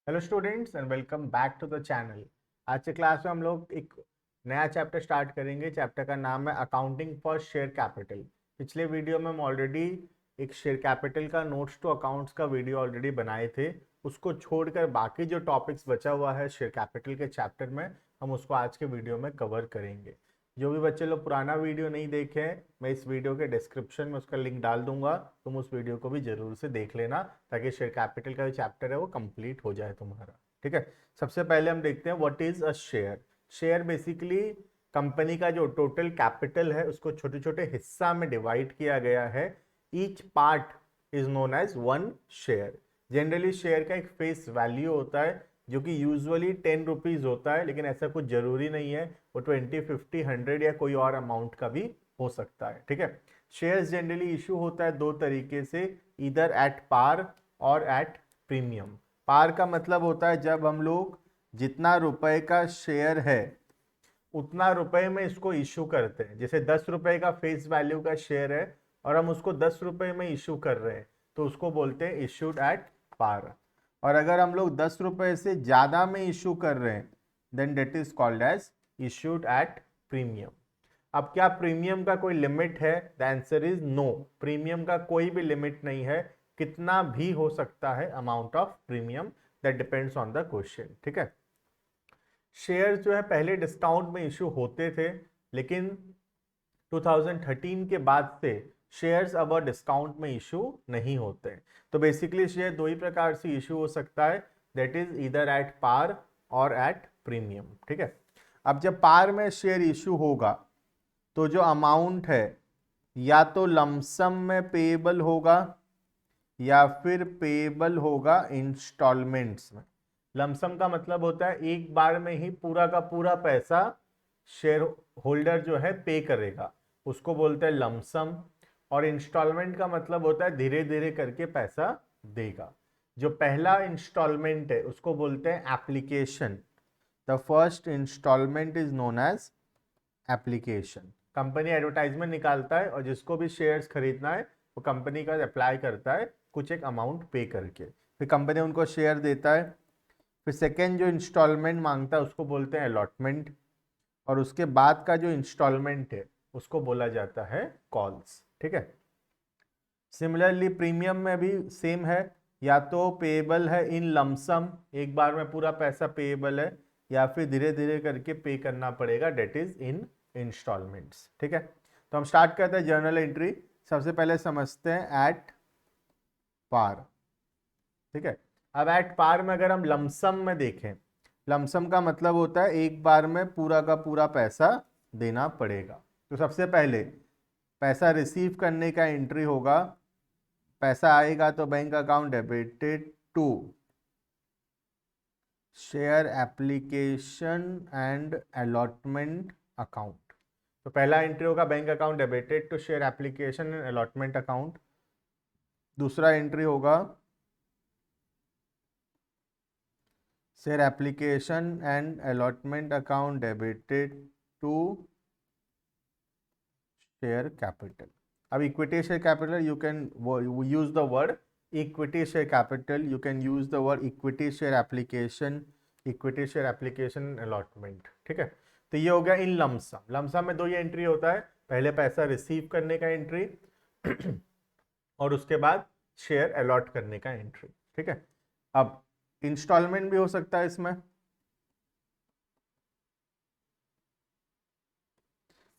Hello students and welcome back to the channel. आज के class में हम लोग एक नया चैप्टर स्टार्ट करेंगे। चैप्टर का नाम है अकाउंटिंग फॉर शेयर कैपिटल। पिछले वीडियो में हम ऑलरेडी एक शेयर कैपिटल का नोट्स टू अकाउंट्स का वीडियो ऑलरेडी बनाए थे। उसको छोड़कर बाकी जो टॉपिक्स बचा हुआ है शेयर कैपिटल के चैप्टर में, हम उसको आज के वीडियो में कवर करेंगे। जो भी बच्चे लोग पुराना वीडियो नहीं देखे हैं, मैं इस वीडियो के डिस्क्रिप्शन में उसका लिंक डाल दूंगा। तुम उस वीडियो को भी जरूर से देख लेना ताकि शेयर कैपिटल का जो चैप्टर है वो कंप्लीट हो जाए तुम्हारा। ठीक है, सबसे पहले हम देखते हैं what is a share. Share basically company का जो टोटल कैपिटल है उसको छोटे छोटे हिस्सा में डिवाइड किया गया है। Each part is known as one share. Generally share का एक फेस वैल्यू होता है जो कि यूजुअली 10 रुपीज होता है, लेकिन ऐसा कुछ जरूरी नहीं है, वो 20, 50, 100 या कोई और अमाउंट का भी हो सकता है। ठीक है, शेयर्स जनरली इशू होता है दो तरीके से, इधर एट पार और एट प्रीमियम। पार का मतलब होता है जब हम लोग जितना रुपए का शेयर है उतना रुपए में इसको इशू करते हैं। जैसे 10 रुपए का फेस वैल्यू का शेयर है और हम उसको 10 रुपए में इशू कर रहे हैं तो उसको बोलते हैं इशूड एट पार। और अगर हम लोग 10 रुपए से ज्यादा में इशू कर रहे हैं then that is called as issued at premium. अब क्या प्रीमियम का कोई लिमिट है? The answer is no. Premium का कोई भी लिमिट नहीं है, कितना भी हो सकता है amount of premium, that depends on the question. ठीक है, शेयर जो है पहले डिस्काउंट में इशू होते थे, लेकिन 2013 के बाद से शेयर्स अब डिस्काउंट में इशू नहीं होते हैं। तो बेसिकली शेयर दो ही प्रकार से इशू हो सकता है, दैट इज इधर एट पार और एट प्रीमियम। ठीक है, अब जब पार में शेयर इशू होगा तो जो अमाउंट है या तो लमसम में पेएबल होगा या फिर पेएबल होगा इंस्टॉलमेंट्स में। लमसम का मतलब होता है एक बार में ही पूरा का पूरा पैसा शेयर होल्डर जो है पे करेगा, उसको बोलते हैं लमसम। और इंस्टॉलमेंट का मतलब होता है धीरे धीरे करके पैसा देगा। जो पहला इंस्टॉलमेंट है उसको बोलते हैं application. The first instalment is known as application. Company advertisement निकालता है और जिसको भी शेयर्स खरीदना है वो कंपनी का अप्लाई करता है कुछ एक अमाउंट पे करके, फिर कंपनी उनको शेयर देता है। फिर सेकेंड जो इंस्टॉलमेंट मांगता है उसको बोलते हैं अलॉटमेंट, और उसके बाद का जो इंस्टॉलमेंट है उसको बोला जाता है कॉल्स। ठीक है, सिमिलरली प्रीमियम में भी सेम है, या तो पेएबल है इन लमसम, एक बार में पूरा पैसा पेएबल है, या फिर धीरे धीरे करके पे करना पड़ेगा, डेट इज इन इंस्टॉलमेंट्स। ठीक है, तो हम स्टार्ट करते हैं जर्नल एंट्री। सबसे पहले समझते हैं एट पार। ठीक है, अब एट पार में अगर हम लमसम में देखें, लमसम का मतलब होता है एक बार में पूरा का पूरा पैसा देना पड़ेगा। तो सबसे पहले पैसा रिसीव करने का एंट्री होगा, पैसा आएगा तो bank account debited to share application and allotment account. तो पहला एंट्री होगा bank account debited to share application and allotment account. दूसरा एंट्री होगा share application and allotment account debited to share capital. अब equity share capital you can use the word equity share capital, you can use the word equity share application, equity share application allotment. ठीक है, तो ये हो गया इन lump sum. Lump sum में दो ही entry होता है, पहले पैसा रिसीव करने का एंट्री और उसके बाद शेयर अलॉट करने का एंट्री। ठीक है, अब इंस्टॉलमेंट भी हो सकता है इसमें।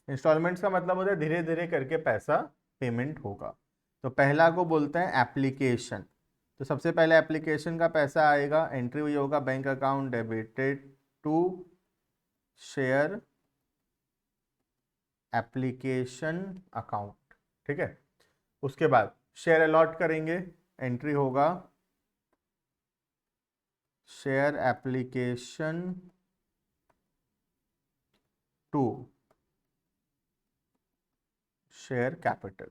इंस्टॉलमेंट्स का मतलब होता है धीरे धीरे करके पैसा पेमेंट होगा। तो पहला को बोलते हैं एप्लीकेशन। तो सबसे पहले एप्लीकेशन का पैसा आएगा, एंट्री हुई होगा bank account debited to share application account. ठीक है, उसके बाद शेयर अलॉट करेंगे, एंट्री होगा share application to share capital.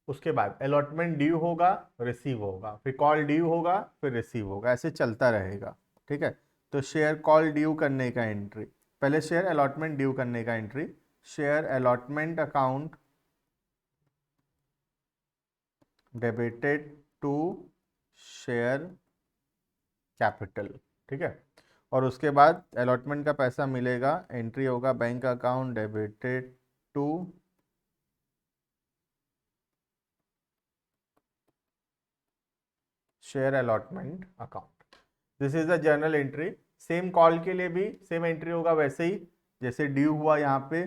उसके बाद अलॉटमेंट ड्यू होगा, रिसीव होगा, फिर कॉल ड्यू होगा, फिर रिसीव होगा, ऐसे चलता रहेगा। ठीक है, तो शेयर कॉल ड्यू करने का एंट्री, पहले शेयर अलॉटमेंट ड्यू करने का entry, share allotment account debited to share capital, ठीक है। और उसके बाद अलॉटमेंट का पैसा मिलेगा, एंट्री होगा bank account debited to share allotment account. This is the journal entry. Same call के लिए भी सेम एंट्री होगा वैसे ही जैसे ड्यू हुआ यहाँ पे।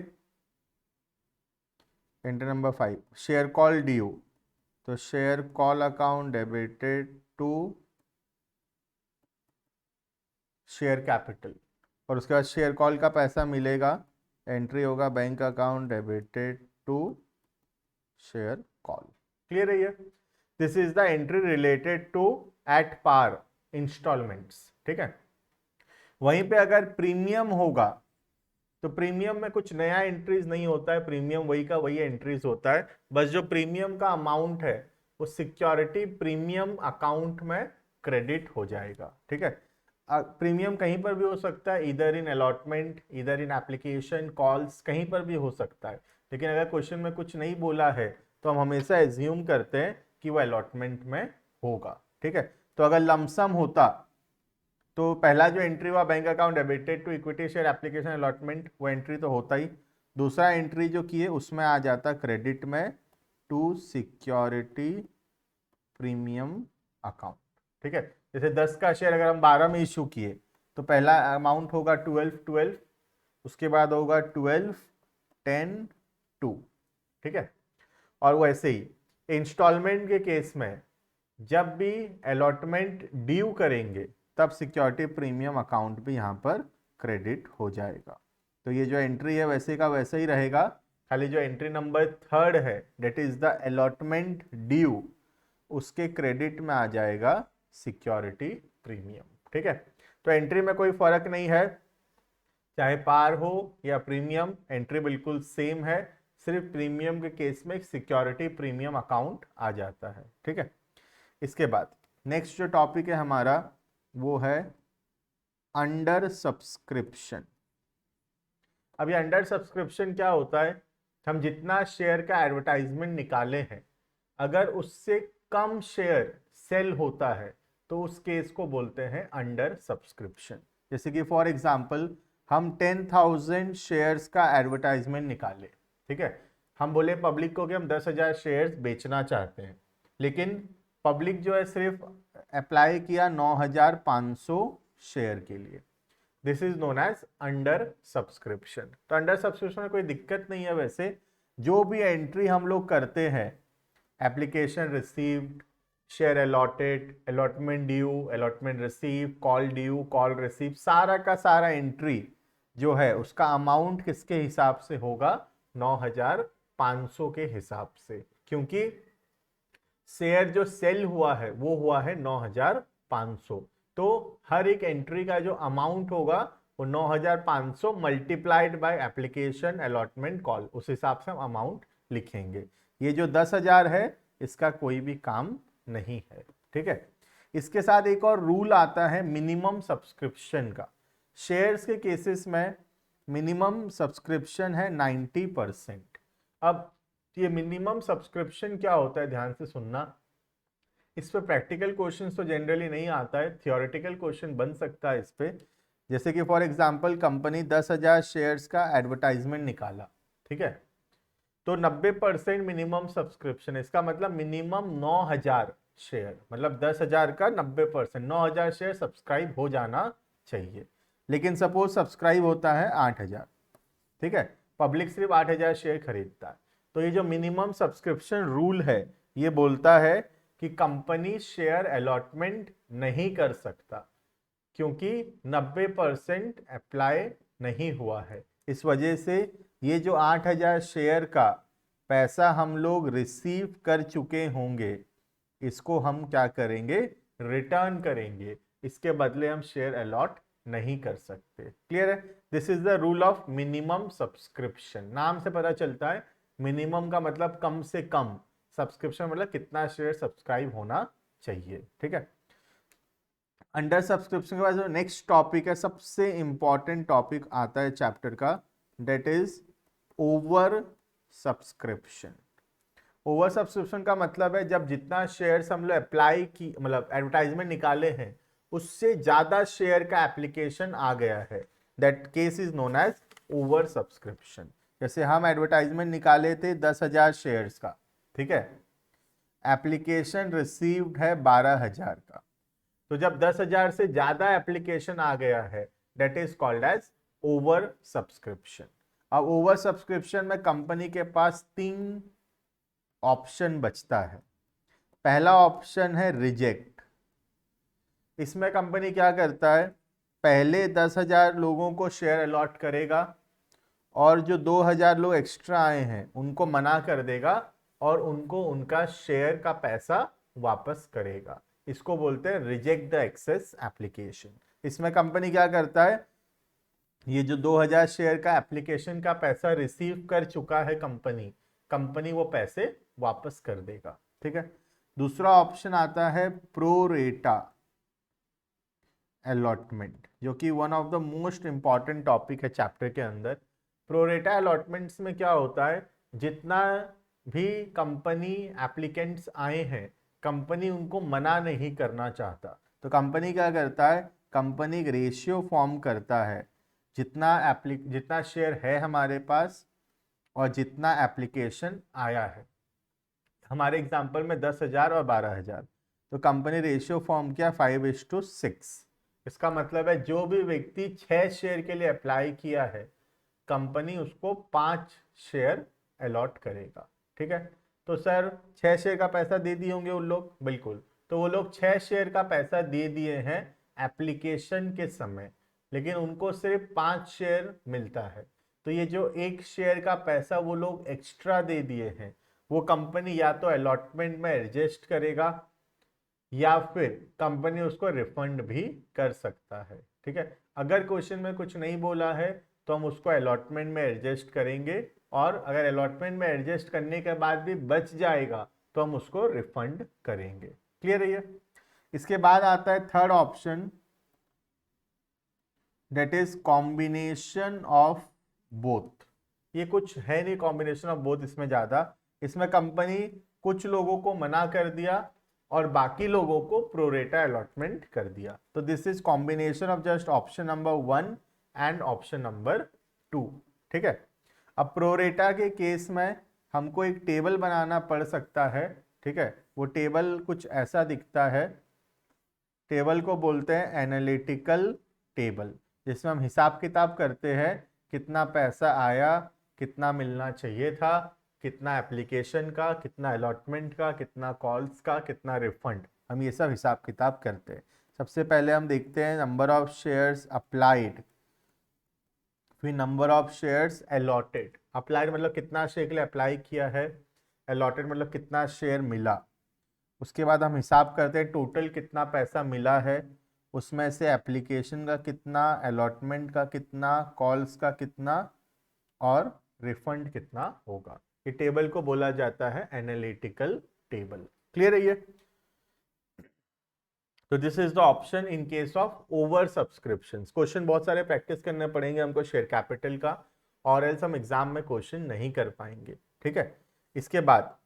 Entry number 5 share call due, तो share call account debited to share capital. और उसके बाद शेयर कॉल का पैसा मिलेगा, एंट्री होगा bank account debited to share call. Clear है ये? This is the entry related to at par instalments, ठीक है। वहीं पे अगर प्रीमियम होगा तो प्रीमियम में कुछ नया एंट्रीज नहीं होता है, प्रीमियम वही का वही एंट्रीज होता है, बस जो प्रीमियम का अमाउंट है वो सिक्योरिटी प्रीमियम अकाउंट में क्रेडिट हो जाएगा, ठीक है। प्रीमियम कहीं पर भी हो सकता है, इधर इन अलॉटमेंट, इधर इन एप्लीकेशन कॉल्स, कहीं पर भी हो सकता है। लेकिन अगर क्वेश्चन में कुछ नहीं बोला है तो हम हमेशा एज्यूम करते हैं कि वो अलॉटमेंट में होगा, ठीक है। तो अगर लमसम होता तो पहला जो एंट्री हुआ bank account debited to equity share application allotment, वो एंट्री तो होता ही। दूसरा एंट्री जो किए उसमें आ जाता क्रेडिट में टू सिक्योरिटी प्रीमियम अकाउंट, ठीक है। जैसे 10 का शेयर अगर हम 12 में इशू किए तो पहला अमाउंट होगा 12, उसके बाद होगा 12, 10, 2, ठीक है। और वैसे ही इंस्टॉलमेंट के केस में जब भी अलॉटमेंट ड्यू करेंगे तब सिक्योरिटी प्रीमियम अकाउंट भी यहाँ पर क्रेडिट हो जाएगा। तो ये जो एंट्री है वैसे का वैसे ही रहेगा, खाली जो एंट्री नंबर 3 है that is the allotment due, उसके क्रेडिट में आ जाएगा सिक्योरिटी प्रीमियम, ठीक है। तो एंट्री में कोई फर्क नहीं है, चाहे पार हो या प्रीमियम, एंट्री बिल्कुल सेम है, सिर्फ प्रीमियम के केस में सिक्योरिटी प्रीमियम अकाउंट आ जाता है, ठीक है। इसके बाद नेक्स्ट जो टॉपिक है हमारा वो है अंडर सब्सक्रिप्शन। अब ये अंडर सब्सक्रिप्शन क्या होता है? हम जितना शेयर का एडवर्टाइजमेंट निकाले हैं, अगर उससे कम शेयर सेल होता है तो उस केस को बोलते हैं अंडर सब्सक्रिप्शन। जैसे कि फॉर एग्जांपल हम 10,000 शेयर्स का एडवर्टाइजमेंट निकाले, ठीक है। हम बोले पब्लिक को कि हम 10,000 शेयर्स बेचना चाहते हैं, लेकिन पब्लिक जो है सिर्फ अप्लाई किया 9,500 शेयर के लिए। This is known as under subscription. तो अंडर सब्सक्रिप्शन में कोई दिक्कत नहीं है। वैसे जो भी एंट्री हम लोग करते हैं, application received, share allotted, allotment due, allotment receive, call due, call receive, सारा का सारा एंट्री जो है उसका अमाउंट किसके हिसाब से होगा? 9,500 के हिसाब से, क्योंकि शेयर जो सेल हुआ है वो हुआ है 9,500। तो हर एक एंट्री का जो अमाउंट होगा वो 9,500 multiplied by application allotment call, उस हिसाब से हम अमाउंट लिखेंगे। ये जो 10,000 है इसका कोई भी काम नहीं है, ठीक है। इसके साथ एक और रूल आता है मिनिमम सब्सक्रिप्शन का। शेयर्स के केसेस में मिनिमम सब्सक्रिप्शन है 90%। अब ये मिनिमम सब्सक्रिप्शन क्या होता है, ध्यान से सुनना। इस पे प्रैक्टिकल क्वेश्चन तो जनरली नहीं आता है, थियोरेटिकल क्वेश्चन बन सकता है इस पे। जैसे कि फॉर एग्जांपल कंपनी 10,000 शेयर्स का एडवर्टाइजमेंट निकाला, ठीक है। तो 90% मिनिमम सब्सक्रिप्शन, इसका मतलब मिनिमम 9,000 शेयर, मतलब 10,000 का 90%, 9,000 शेयर सब्सक्राइब हो जाना चाहिए। लेकिन सपोज सब्सक्राइब होता है 8,000, ठीक है, पब्लिक सिर्फ 8,000 शेयर खरीदता है, तो ये जो मिनिमम सब्सक्रिप्शन रूल है ये बोलता है कि कंपनी शेयर अलॉटमेंट नहीं कर सकता, क्योंकि 90% अप्लाई नहीं हुआ है। इस वजह से ये जो 8,000 शेयर का पैसा हम लोग रिसीव कर चुके होंगे, इसको हम क्या करेंगे? रिटर्न करेंगे। इसके बदले हम शेयर अलॉट नहीं कर सकते। क्लियर है? This is the rule of minimum subscription. नाम से पता चलता है मिनिमम का मतलब कम से कम, सब्सक्रिप्शन मतलब कितना शेयर सब्सक्राइब होना चाहिए, ठीक है। अंडर सब्सक्रिप्शन के बाद जो नेक्स्ट टॉपिक है, सबसे इंपॉर्टेंट टॉपिक आता है चैप्टर का, that is over subscription. Over subscription का मतलब है जब जितना शेयर्स हम लोग अप्लाई की, मतलब एडवर्टाइजमेंट निकाले हैं उससे ज्यादा शेयर का एप्लीकेशन आ गया है, that case is known as over subscription. जैसे हम एडवर्टाइजमेंट निकाले थे 10,000 शेयर्स का, ठीक है, एप्लीकेशन रिसीव्ड है 12,000 का, तो जब 10,000 से ज्यादा एप्लीकेशन आ गया है that is called as over subscription. अब ओवर सब्सक्रिप्शन में कंपनी के पास 3 ऑप्शन बचता है। पहला ऑप्शन है रिजेक्ट। इसमें कंपनी क्या करता है, पहले 10,000 लोगों को शेयर अलॉट करेगा और जो 2,000 लोग एक्स्ट्रा आए हैं उनको मना कर देगा और उनको उनका शेयर का पैसा वापस करेगा। इसको बोलते हैं रिजेक्ट द एक्सेस एप्लीकेशन। इसमें कंपनी क्या करता है, ये जो 2,000 शेयर का एप्लीकेशन का पैसा रिसीव कर चुका है कंपनी वो पैसे वापस कर देगा, ठीक है। दूसरा ऑप्शन आता है प्रोरेटा अलॉटमेंट, जो कि one of the most important topic है चैप्टर के अंदर। प्रोरेटा अलॉटमेंट्स में क्या होता है, जितना भी कंपनी एप्लीकेंट्स आए हैं कंपनी उनको मना नहीं करना चाहता, तो कंपनी क्या करता है, कंपनी एक रेशियो फॉर्म करता है, जितना शेयर है हमारे पास और जितना एप्लीकेशन आया है। हमारे एग्जांपल में 10,000 और 12,000, तो कंपनी रेशियो फॉर्म किया 5:6। इसका मतलब है जो भी व्यक्ति 6 शेयर के लिए अप्लाई किया है कंपनी उसको 5 शेयर अलॉट करेगा, ठीक है। तो सर 6 शेयर का पैसा दे दिए होंगे उन लोग, बिल्कुल, तो वो लोग 6 शेयर का पैसा दे दिए हैं एप्लीकेशन के समय, लेकिन उनको सिर्फ 5 शेयर मिलता है। तो ये जो 1 शेयर का पैसा वो लोग एक्स्ट्रा दे दिए हैं वो कंपनी या तो अलॉटमेंट में एडजस्ट करेगा या फिर कंपनी उसको रिफंड भी कर सकता है, ठीक है। अगर क्वेश्चन में कुछ नहीं बोला है तो हम उसको अलॉटमेंट में एडजस्ट करेंगे, और अगर अलॉटमेंट में एडजस्ट करने के बाद भी बच जाएगा तो हम उसको रिफंड करेंगे। क्लियर है ये। इसके बाद आता है third option, that is combination of both. ये कुछ है नहीं कॉम्बिनेशन ऑफ बोथ इसमें ज्यादा, इसमें कंपनी कुछ लोगों को मना कर दिया और बाकी लोगों को प्रोरेटा अलॉटमेंट कर दिया, तो this is combination of just option number 1 and option number 2, ठीक है। अब प्रोरेटा के केस में हमको एक टेबल बनाना पड़ सकता है, ठीक है। वो टेबल कुछ ऐसा दिखता है, टेबल को बोलते हैं एनालिटिकल टेबल, जिसमें हम हिसाब किताब करते हैं कितना पैसा आया, कितना मिलना चाहिए था, कितना एप्लीकेशन का, कितना अलॉटमेंट का, कितना कॉल्स का, कितना रिफंड, हम ये सब हिसाब किताब करते हैं। सबसे पहले हम देखते हैं नंबर ऑफ शेयर्स अप्लाइड, फिर number of shares allotted. Applied मतलब कितना शेयर के लिए अप्लाई किया है, अलॉटेड मतलब कितना शेयर मिला। उसके बाद हम हिसाब करते हैं टोटल कितना पैसा मिला है, उसमें से एप्लीकेशन का कितना, अलॉटमेंट का कितना, कॉल्स का कितना और रिफंड कितना होगा। ये टेबल को बोला जाता है एनालिटिकल टेबल। क्लियर है ये। तो this is the option in case of over subscription. Question बहुत सारे प्रैक्टिस करने पड़ेंगे हमको शेयर कैपिटल का, और एल्स हम एग्जाम में क्वेश्चन नहीं कर पाएंगे, ठीक है। इसके बाद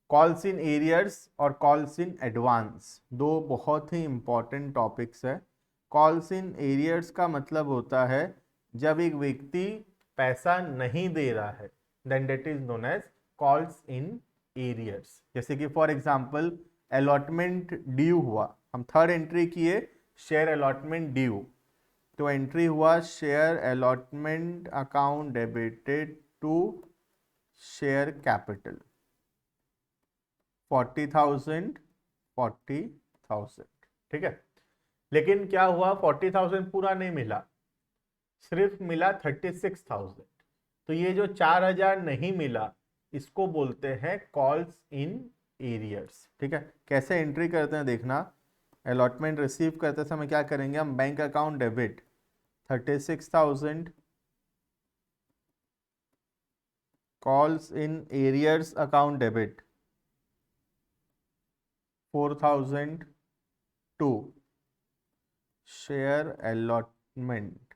कॉल्स इन एरियर्स और कॉल्स इन एडवांस, दो बहुत ही इंपॉर्टेंट टॉपिक्स है। कॉल्स इन एरियर्स का मतलब होता है जब एक व्यक्ति पैसा नहीं दे रहा है, then that is known as calls in arrears. जैसे कि फॉर एग्जांपल अलॉटमेंट ड्यू हुआ, हम थर्ड एंट्री किए शेयर अलॉटमेंट ड्यू, तो एंट्री हुआ share allotment account debited to share capital 40,000, ठीक है। लेकिन क्या हुआ, 40,000 पूरा नहीं मिला, सिर्फ मिला 36,000, तो ये जो 4,000 नहीं मिला इसको बोलते हैं कॉल्स इन एरियर्स, ठीक है। कैसे एंट्री करते हैं देखना, अलॉटमेंट रिसीव करते समय क्या करेंगे हम, bank account debit 36,000, calls in arrears account debit 4,000 to share allotment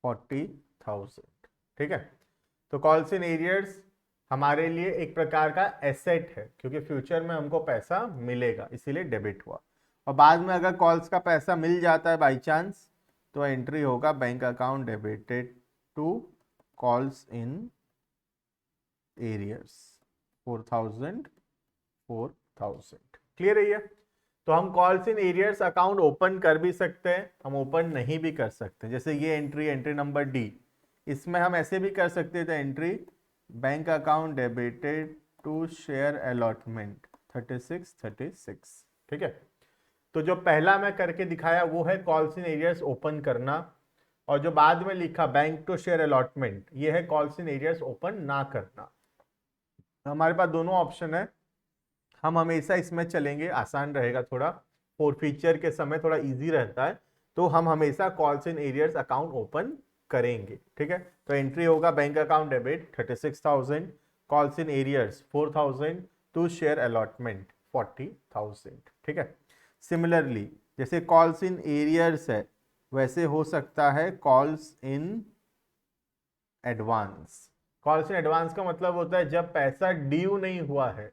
40,000, ठीक है। तो कॉल्स इन एरियर्स हमारे लिए एक प्रकार का एसेट है, क्योंकि फ्यूचर में हमको पैसा मिलेगा इसीलिए डेबिट हुआ, और बाद में अगर कॉल्स का पैसा मिल जाता है बाई चांस, तो एंट्री होगा bank account debited to calls in arrears 4000 4000। Clear है ये? तो हम calls in arrears account open कर भी सकते हैं, हम ओपन नहीं भी कर सकते। जैसे ये एंट्री नंबर डी, इसमें हम ऐसे भी कर सकते थे entry bank account debited to share allotment 3636। ठीक है, तो जो पहला मैं करके दिखाया वो है कॉल्स इन एरियर्स ओपन करना, और जो बाद में लिखा बैंक टू शेयर अलॉटमेंट, ये है कॉल्स इन एरियर्स ओपन ना करना। हमारे पास दोनों ऑप्शन है, हम हमेशा इसमें चलेंगे, आसान रहेगा थोड़ा, फोर फीचर के समय थोड़ा इजी रहता है, तो हम हमेशा calls in arrears account open करेंगे। ठीक है, तो एंट्री होगा bank account debit 36,000, calls in arrears 4,000, to share allotment 40,000। ठीक है, सिमिलरली जैसे कॉल्स इन एरियर्स है, वैसे हो सकता है calls in advance. Calls in advance का मतलब होता है जब पैसा ड्यू नहीं हुआ है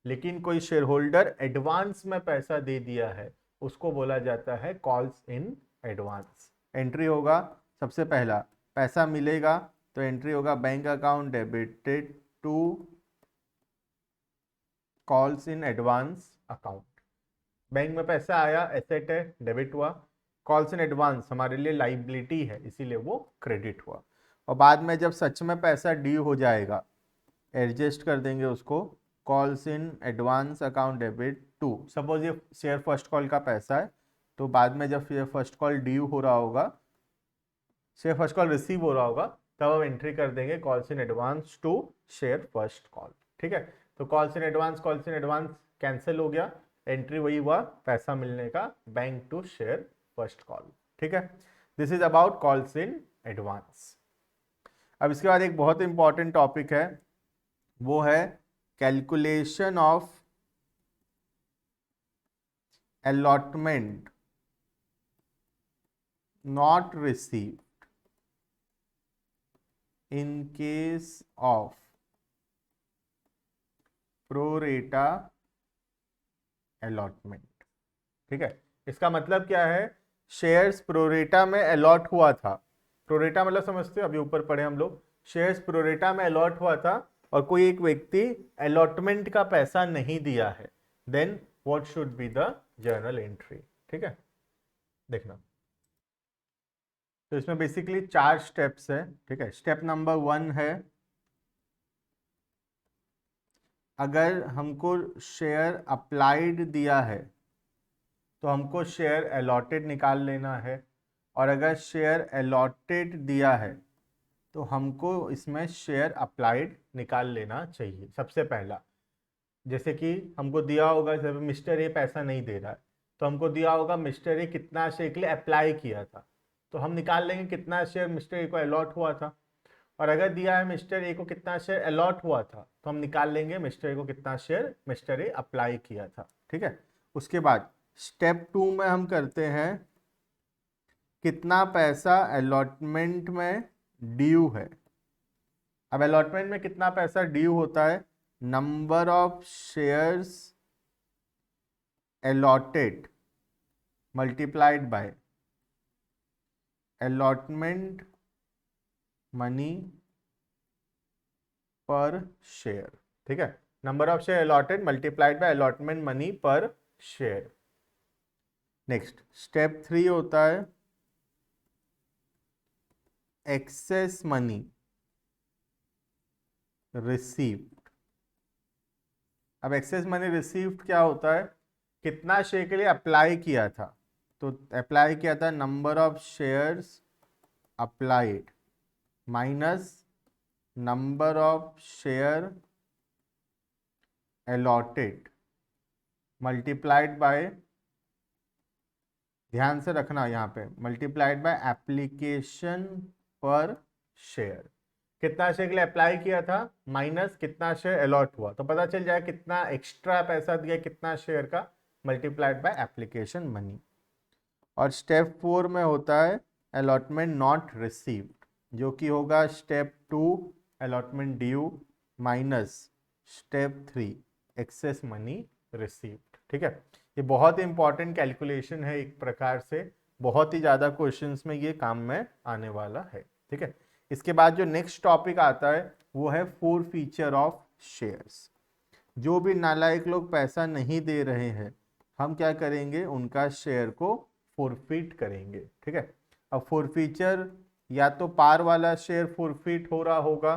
लेकिन कोई शेयर होल्डर एडवांस में पैसा दे दिया है, उसको बोला जाता है कॉल्स इन एडवांस। एंट्री होगा सबसे पहला, पैसा मिलेगा तो एंट्री होगा bank account debited to calls in advance account. Bank में पैसा आया, एसेट है, डेबिट हुआ। कॉल्स इन एडवांस हमारे लिए लाइबिलिटी है, इसीलिए वो क्रेडिट हुआ। और बाद में जब सच में पैसा ड्यू हो जाएगा, एडजस्ट कर देंगे उसको, calls in advance account debit to, suppose ये शेयर फर्स्ट कॉल का पैसा है, तो बाद में जब शेयर फर्स्ट कॉल ड्यू हो रहा होगा, शेयर फर्स्ट कॉल रिसीव हो रहा होगा, तब हम एंट्री कर देंगे calls in advance to share first call. ठीक है, तो कॉल्स इन एडवांस कैंसिल हो गया, एंट्री वही हुआ पैसा मिलने का, bank to share first call. ठीक है, this is about calls in advance. अब इसके बाद एक बहुत इंपॉर्टेंट टॉपिक है, वो है calculation of allotment not received in case of pro rata allotment। ठीक है, इसका मतलब क्या है, शेयर्स प्रोरेटा में अलॉट हुआ था। प्रोरेटा मतलब समझते हो, अभी ऊपर पढ़े हम लोग, शेयर्स प्रोरेटा में अलॉट हुआ था और कोई एक व्यक्ति अलॉटमेंट का पैसा नहीं दिया है, then what should be the journal entry. ठीक है, देखना, तो इसमें बेसिकली 4 स्टेप्स है। ठीक है, स्टेप नंबर 1 है, अगर हमको शेयर अप्लाइड दिया है तो हमको शेयर अलॉटेड निकाल लेना है, और अगर शेयर अलॉटेड दिया है तो हमको इसमें शेयर अप्लाइड निकाल लेना चाहिए सबसे पहला। जैसे कि हमको दिया होगा, जब मिस्टर ए पैसा नहीं दे रहा है, तो हमको दिया होगा मिस्टर ए कितना शेयर के लिए अप्लाई किया था, तो हम निकाल लेंगे कितना शेयर मिस्टर ए को अलॉट हुआ था। और अगर दिया है मिस्टर ए को कितना शेयर अलॉट हुआ था, तो हम निकाल लेंगे मिस्टर ए को कितना शेयर मिस्टर ए अप्लाई किया था। ठीक है, उसके बाद स्टेप 2 में हम करते हैं कितना पैसा अलॉटमेंट में ड्यू है। अब अलॉटमेंट में कितना पैसा ड्यू होता है, number of shares allotted multiplied by allotment money per share। ठीक है, number of share allotted multiplied by allotment money पर शेयर। नेक्स्ट स्टेप 3 होता है एक्सेस मनी रिसीव्ड। अब एक्सेस मनी रिसीव्ड क्या होता है, कितना शेयर के लिए अप्लाई किया था, तो अप्लाई किया था number of shares applied minus number of share allotted multiplied by, ध्यान से रखना यहाँ पे, मल्टीप्लाइड बाय एप्लीकेशन पर शेयर। कितना शेयर के लिए अप्लाई किया था माइनस कितना शेयर अलॉट हुआ, तो पता चल जाए कितना एक्स्ट्रा पैसा दिया कितना शेयर का, मल्टीप्लाइड बाय एप्लीकेशन मनी। और स्टेप 4 में होता है अलॉटमेंट नॉट रिसीव्ड, जो कि होगा step 2 allotment due minus step 3 excess money received. ठीक है, ये बहुत इंपॉर्टेंट कैलकुलेशन है, एक प्रकार से बहुत ही ज़्यादा क्वेश्चंस में ये काम में आने वाला है। ठीक है, इसके बाद जो नेक्स्ट टॉपिक आता है वो है फोर फीचर ऑफ शेयर्स। जो भी नालायक लोग पैसा नहीं दे रहे हैं, हम क्या करेंगे, उनका शेयर को फोरफिट करेंगे। ठीक है, अब फोरफीचर या तो पार वाला शेयर फोरफिट हो रहा होगा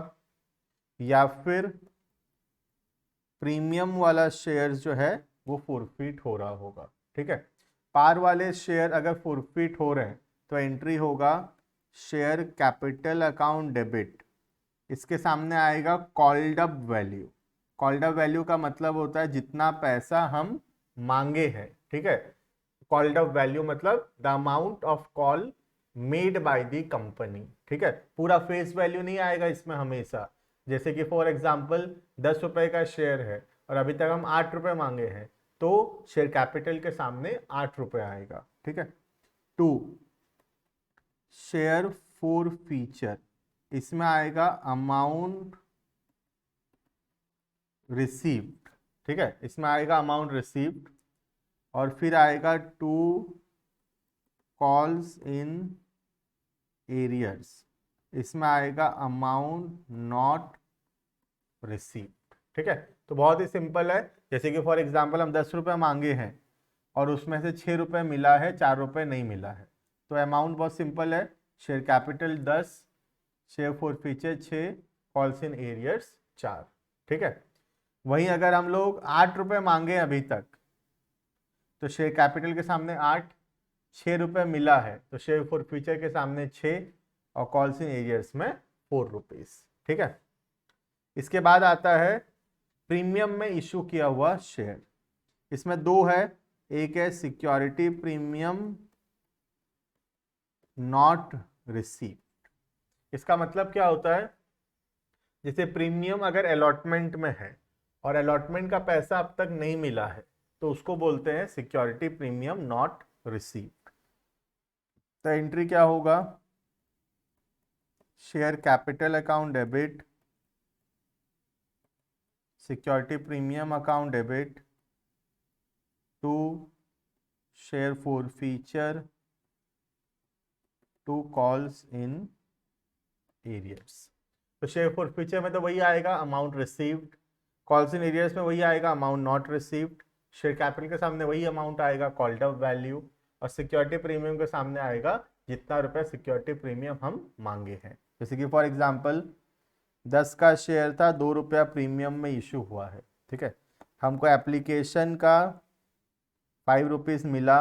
या फिर प्रीमियम वाला शेयर जो है वो फोरफिट हो रहा होगा। ठीक है, पार वाले शेयर अगर फोरफिट हो रहे हैं तो एंट्री होगा शेयर कैपिटल अकाउंट डेबिट, इसके सामने आएगा called up value. Called up value का मतलब होता है जितना पैसा हम मांगे हैं। ठीक है, कॉल्ड अप वैल्यू मतलब the amount of call made by the company. ठीक है, पूरा फेस वैल्यू नहीं आएगा इसमें हमेशा। जैसे कि फॉर एग्जांपल 10 रुपए का शेयर है और अभी तक हम 8 रुपए मांगे हैं, तो शेयर कैपिटल के सामने 8 रुपए आएगा। ठीक है, 2 शेयर फोर फीचर, इसमें आएगा अमाउंट रिसीव्ड। ठीक है, इसमें आएगा अमाउंट रिसीव्ड और फिर आएगा 2 कॉल्स इन एरियर्स, इसमें आएगा अमाउंट नॉट रिसीव्ड। ठीक है, तो बहुत ही सिंपल है। जैसे कि फॉर एग्जांपल हम 10 रुपये मांगे हैं और उसमें से 6 रुपये मिला है, 4 रुपये नहीं मिला है, तो अमाउंट बहुत सिंपल है, share capital 10, share four feature 6, calls in arrears 4। ठीक है, वहीं अगर हम लोग 8 रुपये मांगे अभी तक, तो शेयर कैपिटल के सामने 8, 6 रुपये मिला है तो शेयर फोर फीचर के सामने 6 और कॉल्स इन एरियर्स में 4 रुपीज। ठीक है, इसके बाद आता है प्रीमियम में इशू किया हुआ शेयर। इसमें दो है, एक है सिक्योरिटी प्रीमियम नॉट रिसीव्ड। इसका मतलब क्या होता है, जैसे प्रीमियम अगर अलॉटमेंट में है और अलॉटमेंट का पैसा अब तक नहीं मिला है, तो उसको बोलते हैं सिक्योरिटी प्रीमियम नॉट रिसीव्ड। तो एंट्री क्या होगा, share capital account debit, security premium account debit, to share forfeiture, to calls in arrears. तो शेयर फोर फीचर में तो वही आएगा amount received, calls in arrears में वही आएगा amount not received, share capital के सामने वही अमाउंट आएगा कॉल्ड अप वैल्यू, और सिक्योरिटी प्रीमियम के सामने आएगा जितना रुपया सिक्योरिटी प्रीमियम हम मांगे हैं। जैसे कि फॉर एग्जांपल 10 का शेयर था, 2 रुपया प्रीमियम में इशू हुआ है। ठीक है, हमको एप्लीकेशन का 5 रुपीज़ मिला,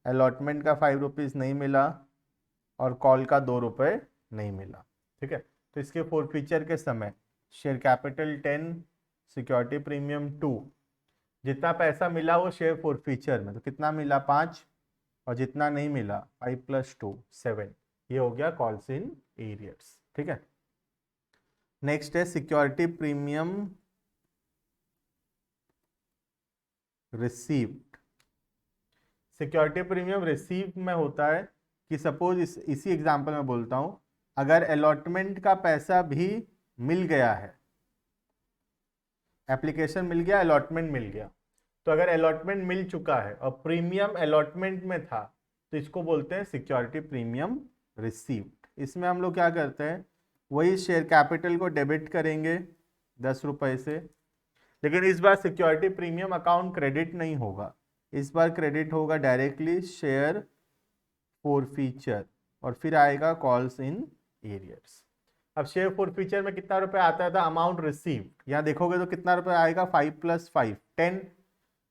अलॉटमेंट का 5 रुपीज़ नहीं मिला और कॉल का 2 रुपये नहीं मिला। ठीक है, तो इसके फोर फीचर के समय शेयर कैपिटल 10, सिक्योरिटी प्रीमियम 2, जितना पैसा मिला वो शेयर फोर फीचर में, तो कितना मिला 5, और जितना नहीं मिला 5 + 2 7, ये हो गया कॉल्स इन एरियर्स। ठीक है, नेक्स्ट है security premium received. Security premium receive में होता है कि सपोज इसी एग्जांपल में बोलता हूं, अगर अलॉटमेंट का पैसा भी मिल गया है, एप्लीकेशन मिल गया, अलॉटमेंट मिल गया, तो अगर अलॉटमेंट मिल चुका है और प्रीमियम अलॉटमेंट में था, तो इसको बोलते हैं सिक्योरिटी प्रीमियम रिसीव्ड। इसमें हम लोग क्या करते हैं, वही शेयर कैपिटल को डेबिट करेंगे 10 रुपये से, लेकिन इस बार सिक्योरिटी प्रीमियम अकाउंट क्रेडिट नहीं होगा, इस बार क्रेडिट होगा डायरेक्टली शेयर फोर फीचर और फिर आएगा कॉल्स इन एरियर्स। अब शेयर फोर फीचर में कितना रुपए आता था, अमाउंट रिसीव्ड, यहाँ देखोगे तो कितना रुपए आएगा 5 + 5 10,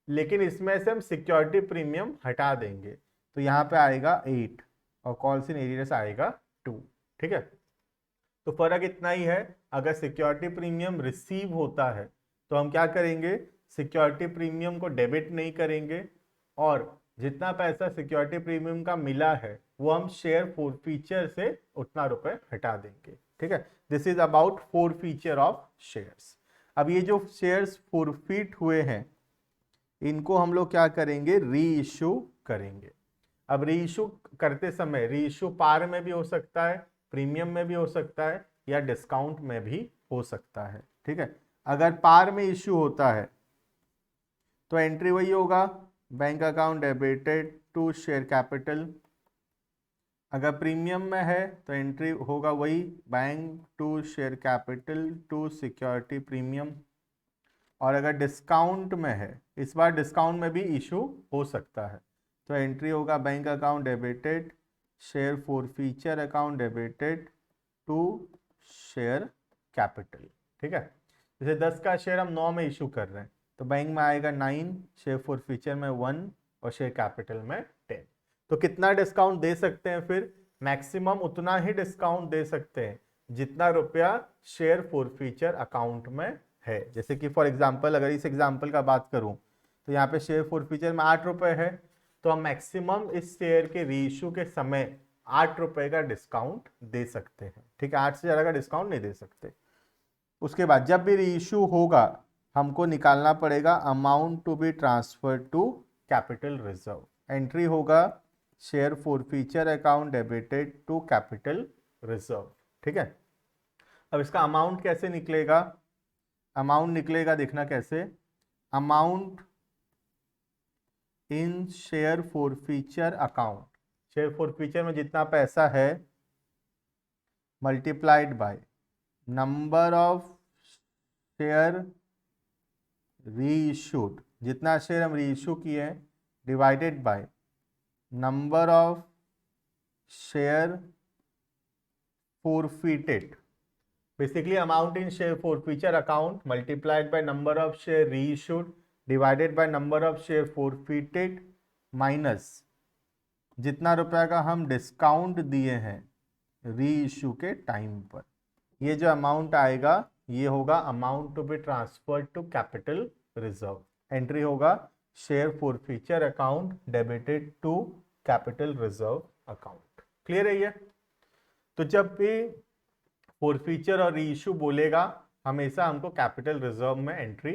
लेकिन इसमें से हम सिक्योरिटी प्रीमियम हटा देंगे तो यहाँ पे आएगा 8 और कॉल्स इन एरियर्स आएगा 2। ठीक है, तो फर्क इतना ही है, अगर सिक्योरिटी प्रीमियम रिसीव होता है तो हम क्या करेंगे, सिक्योरिटी प्रीमियम को डेबिट नहीं करेंगे और जितना पैसा सिक्योरिटी प्रीमियम का मिला है वो हम शेयर फोर फीचर से उतना रुपए हटा देंगे। ठीक है, this is about four feature of shares. अब ये जो शेयर्स फोरफिट हुए हैं इनको हम लोग क्या करेंगे, री इश्यू करेंगे। अब री इश्यू करते समय री इश्यू पार में भी हो सकता है, प्रीमियम में भी हो सकता है या डिस्काउंट में भी हो सकता है। ठीक है, अगर पार में इश्यू होता है तो एंट्री वही होगा, bank account debited to share capital. अगर प्रीमियम में है तो एंट्री होगा वही, bank to share capital to security premium. और अगर डिस्काउंट में है, इस बार डिस्काउंट में भी इशू हो सकता है, तो एंट्री होगा bank account debited share forfeiture account debited to share capital. ठीक है, जैसे 10 का शेयर हम 9 में इशू कर रहे हैं तो बैंक में आएगा 9, शेयर फॉरफीचर में 1 और शेयर कैपिटल में 10। तो कितना डिस्काउंट दे सकते हैं फिर? मैक्सिमम उतना ही डिस्काउंट दे सकते हैं जितना रुपया शेयर फॉरफीचर अकाउंट में है। जैसे कि फॉर एग्जांपल अगर इस एग्जांपल का बात करूं तो यहाँ पे शेयर फॉरफीचर में 8 रुपए है, तो हम मैक्सिमम इस शेयर के रीइश्यू के समय 8 रुपए का डिस्काउंट दे सकते हैं। ठीक है, 8 से ज़्यादा का डिस्काउंट नहीं दे सकते। उसके बाद जब भी रीइश्यू होगा हमको निकालना पड़ेगा amount to be transfer to capital reserve. Entry होगा share forfeiture account debited to capital reserve. ठीक है, अब इसका अमाउंट कैसे निकलेगा? अमाउंट निकलेगा, देखना कैसे। Amount in share forfeiture account, share forfeiture में जितना पैसा है multiplied by number of share reissued, जितना शेयर हम रीइश्यू किए हैं divided by number of share forfeited. Basically amount in share forfeiture account multiplied by number of share reissued divided by number of share forfeited minus जितना रुपया का हम discount दिए हैं रीइश्यू के टाइम पर। ये जो अमाउंट आएगा ये होगा amount to be transferred to capital reserve. Entry होगा share forfeiture account debited to capital reserve account. Clear है ये? तो जब भी फॉरफीचर और रीइश्यू बोलेगा हमेशा हमको कैपिटल रिजर्व में एंट्री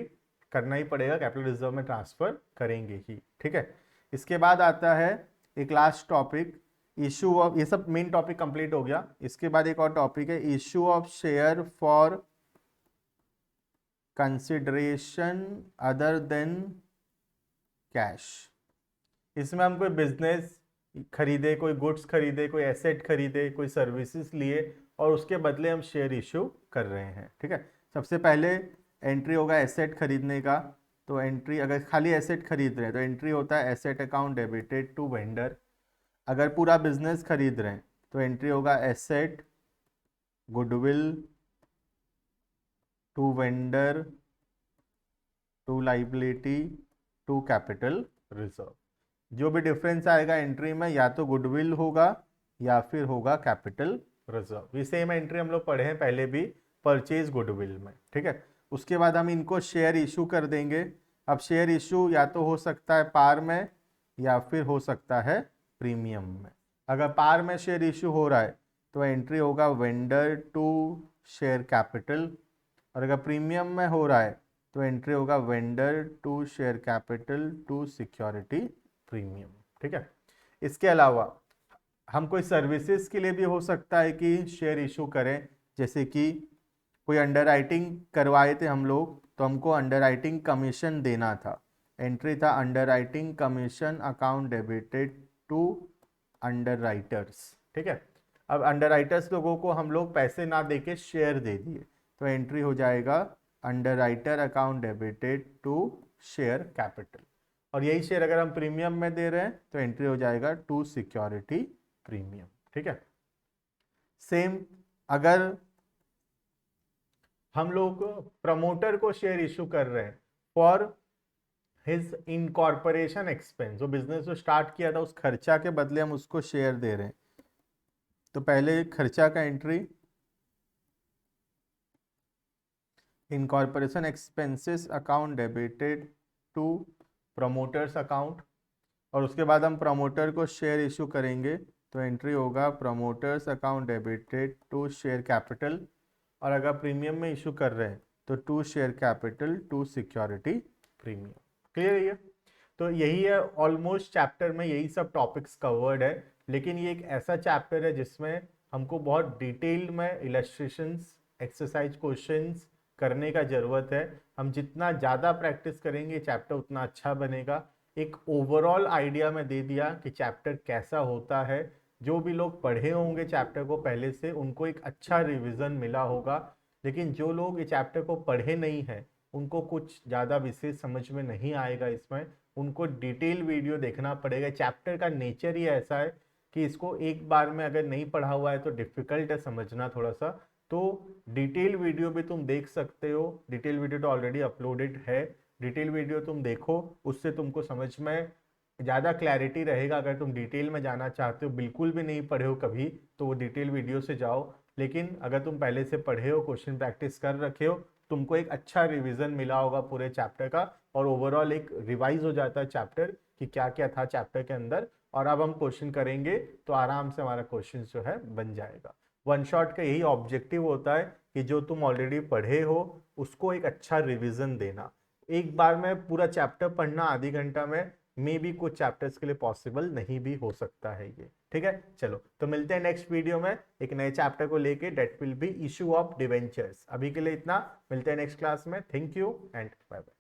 करना ही पड़ेगा, कैपिटल रिजर्व में ट्रांसफर करेंगे ही। ठीक है, इसके बाद आता है एक लास्ट टॉपिक, इशू ऑफ, ये सब मेन टॉपिक कंप्लीट हो गया। इसके बाद एक और टॉपिक है issue of share for consideration other than cash. इसमें हम कोई बिजनेस खरीदे, कोई गुड्स खरीदे, कोई एसेट खरीदे, कोई सर्विसेज लिए और उसके बदले हम शेयर इशू कर रहे हैं। ठीक है, सबसे पहले एंट्री होगा एसेट खरीदने का, तो एंट्री अगर खाली एसेट खरीद रहे हैं तो एंट्री होता है asset account debited to vendor. अगर पूरा बिजनेस खरीद रहे हैं तो एंट्री होगा asset goodwill to vendor to liability to capital reserve. जो भी डिफरेंस आएगा एंट्री में या तो गुडविल होगा या फिर होगा कैपिटल रिजर्व। ये सेम एंट्री हम लोग पढ़े हैं पहले भी परचेज गुडविल में। ठीक है, उसके बाद हम इनको शेयर इशू कर देंगे। अब शेयर इशू या तो हो सकता है पार में या फिर हो सकता है प्रीमियम में। अगर पार में शेयर इशू हो रहा है तो एंट्री होगा वेंडर टू शेयर कैपिटल, और अगर प्रीमियम में हो रहा है तो एंट्री होगा vendor to share capital to security premium. ठीक है, इसके अलावा हम कोई सर्विसेज के लिए भी हो सकता है कि शेयर इशू करें। जैसे कि कोई अंडरराइटिंग करवाए थे हम लोग तो हमको अंडरराइटिंग कमीशन देना था, एंट्री था underwriting commission account debited to underwriters. ठीक है, अब अंडरराइटर्स लोगों को हम लोग पैसे ना देके शेयर दे दिए तो एंट्री हो जाएगा underwriter account debited to share capital, और यही शेयर अगर हम प्रीमियम में दे रहे हैं तो एंट्री हो जाएगा टू सिक्योरिटी प्रीमियम। ठीक है, सेम अगर हम लोग प्रमोटर को शेयर इशू कर रहे हैं फॉर हिज इनकॉर्पोरेशन एक्सपेंस, जो बिजनेस जो स्टार्ट किया था उस खर्चा के बदले हम उसको शेयर दे रहे हैं, तो पहले खर्चा का entry incorporation expenses account debited to promoters account, और उसके बाद हम प्रमोटर को शेयर इशू करेंगे तो एंट्री होगा promoters account debited to share capital, और अगर प्रीमियम में इशू कर रहे हैं तो to share capital to security premium. Clear है ये? तो यही है, ऑलमोस्ट चैप्टर में यही सब टॉपिक्स कवर्ड है, लेकिन ये एक ऐसा चैप्टर है जिसमें हमको बहुत डिटेल में इलस्ट्रेशंस, एक्सरसाइज क्वेश्चंस करने का ज़रूरत है। हम जितना ज़्यादा प्रैक्टिस करेंगे चैप्टर उतना अच्छा बनेगा। एक ओवरऑल आइडिया मैं दे दिया कि चैप्टर कैसा होता है। जो भी लोग पढ़े होंगे चैप्टर को पहले से उनको एक अच्छा रिवीजन मिला होगा, लेकिन जो लोग ये चैप्टर को पढ़े नहीं है उनको कुछ ज़्यादा विशेष समझ में नहीं आएगा। इसमें उनको डिटेल वीडियो देखना पड़ेगा। चैप्टर का नेचर ही ऐसा है कि इसको एक बार में अगर नहीं पढ़ा हुआ है तो डिफिकल्ट है समझना थोड़ा सा। तो डिटेल वीडियो भी तुम देख सकते हो, डिटेल वीडियो तो ऑलरेडी अपलोडेड है। डिटेल वीडियो तुम देखो, उससे तुमको समझ में ज़्यादा क्लैरिटी रहेगा। अगर तुम डिटेल में जाना चाहते हो, बिल्कुल भी नहीं पढ़े हो कभी, तो वो डिटेल वीडियो से जाओ। लेकिन अगर तुम पहले से पढ़े हो, क्वेश्चन प्रैक्टिस कर रखे हो, तुमको एक अच्छा रिवीजन मिला होगा पूरे चैप्टर का, और ओवरऑल एक रिवाइज हो जाता है चैप्टर कि क्या क्या था चैप्टर के अंदर। और अब हम क्वेश्चन करेंगे तो आराम से हमारा क्वेश्चन जो है बन जाएगा। वन शॉट का यही ऑब्जेक्टिव होता है कि जो तुम ऑलरेडी पढ़े हो उसको एक अच्छा रिवीजन देना। एक बार में पूरा चैप्टर पढ़ना आधी घंटा में मे भी कुछ चैप्टर्स के लिए पॉसिबल नहीं भी हो सकता है ये। ठीक है, चलो तो मिलते हैं नेक्स्ट वीडियो में एक नए चैप्टर को लेके, that will be issue of debentures. अभी के लिए इतना, मिलते हैं नेक्स्ट क्लास में। Thank you and bye bye.